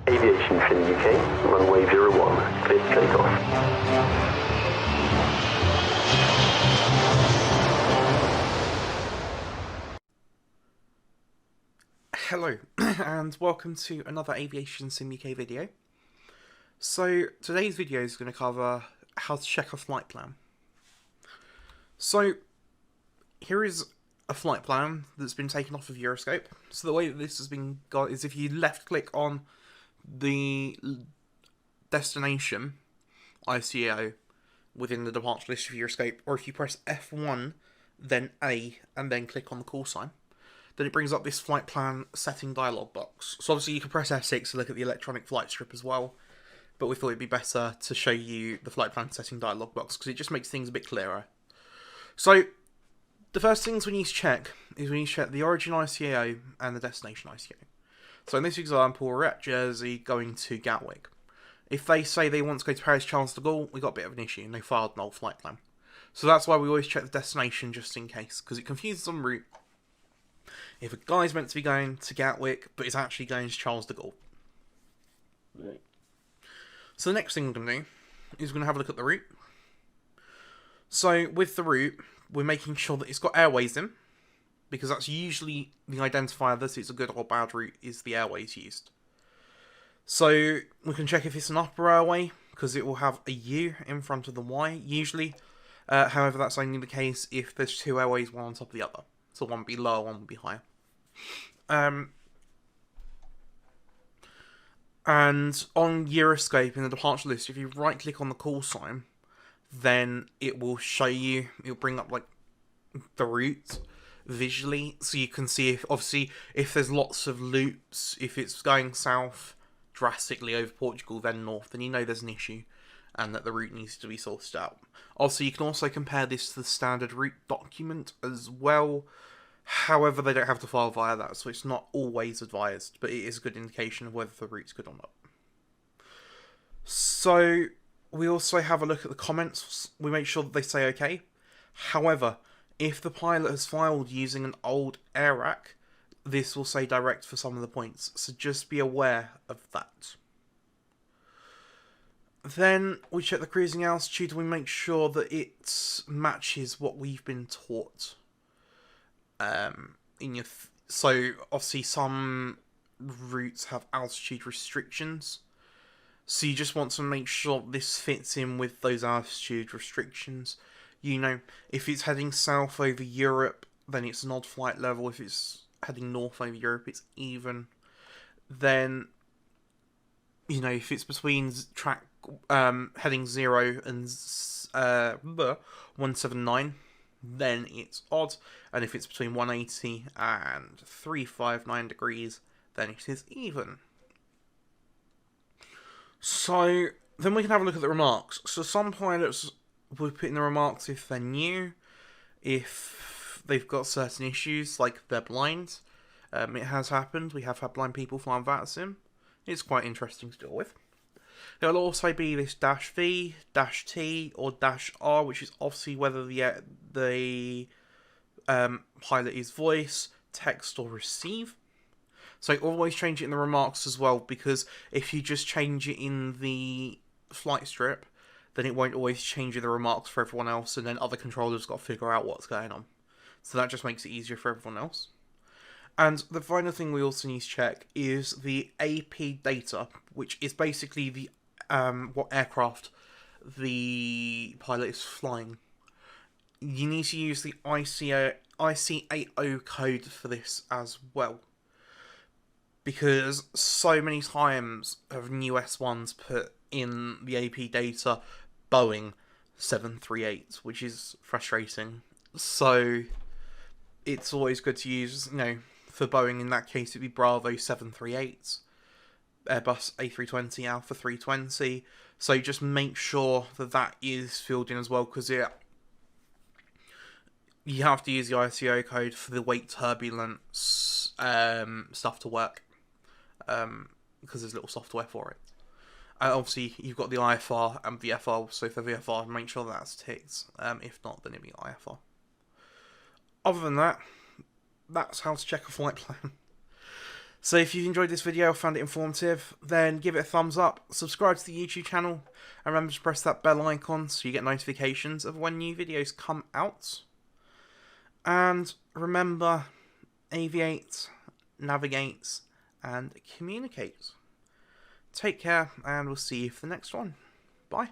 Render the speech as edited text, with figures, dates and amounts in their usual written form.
Aviation Fin UK, runway 01, clear for takeoff. Hello, and welcome to another Aviation Sim UK video. So, today's video is going to cover how to check a flight plan. So, here is a flight plan that's been taken off of Euroscope. So the way that this has been got is if you left click on the destination ICAO within the departure list of Euroscope, or if you press F1, then A, and then click on the call sign, then it brings up this flight plan setting dialog box. So obviously you can press F6 to look at the electronic flight strip as well, but we thought it'd be better to show you the flight plan setting dialog box because it just makes things a bit clearer. So the first things we need to check is we need to check the origin ICAO and the destination ICAO. So in this example, we're at Jersey going to Gatwick. If they say they want to go to Paris Charles de Gaulle, we got a bit of an issue and they filed an old flight plan. So that's why we always check the destination just in case, because it confuses en route if a guy's meant to be going to Gatwick, but is actually going to Charles de Gaulle. Right. So the next thing we're going to do is we're going to have a look at the route. So with the route, we're making sure that it's got airways in, because that's usually the identifier that it's a good or bad route, is the airways used. So we can check if it's an upper airway, because it will have a U in front of the Y, usually. However, that's only the case if there's two airways, one on top of the other. So one will be lower, one will be higher. And on Euroscope in the departure list, if you right click on the call sign, then it will show you, it'll bring up like the route visually, so you can see if obviously if there's lots of loops, if it's going south drastically over Portugal then north, then you know there's an issue and that the route needs to be sorted out. Also, you can also compare this to the standard route document as well. However, they don't have to file via that, so it's not always advised, but it is a good indication of whether the route's good or not. So we also have a look at the comments. We make sure that they say okay. However, if the pilot has filed using an old AIRAC, this will say direct for some of the points, so just be aware of that. Then we check the cruising altitude and we make sure that it matches what we've been taught. So obviously some routes have altitude restrictions, so you just want to make sure this fits in with those altitude restrictions. You know, if it's heading south over Europe, then it's an odd flight level. If it's heading north over Europe, it's even. Then, you know, if it's between track heading 0 and 179, then it's odd. And if it's between 180 and 359 degrees, then it is even. So then we can have a look at the remarks. So some pilots will put in the remarks if they're new, if they've got certain issues, like they're blind. It has happened. We have had blind people flying VATSIM. It's quite interesting to deal with. There'll also be this -V, -T, or -R, which is obviously whether the pilot is voice, text, or receive. So always change it in the remarks as well, because if you just change it in the flight strip, then it won't always change in the remarks for everyone else, and then other controllers got to figure out what's going on. So that just makes it easier for everyone else. And the final thing we also need to check is the AP data, which is basically the what aircraft the pilot is flying. You need to use the ICAO code for this as well, because so many times have new S1s put in the AP data Boeing 738, which is frustrating. So it's always good to use, you know, for Boeing in that case it'd be Bravo 738, Airbus A320, Alpha 320. So just make sure that that is filled in as well, because you have to use the ICAO code for the weight turbulence stuff to work, because there's little software for it. Obviously, you've got the IFR and VFR, so for VFR, make sure that's ticked. If not, then it'll be IFR. Other than that, that's how to check a flight plan. So if you enjoyed this video or found it informative, then give it a thumbs up, subscribe to the YouTube channel, and remember to press that bell icon so you get notifications of when new videos come out. And remember, aviate, navigate, and communicate. Take care, and we'll see you for the next one. Bye.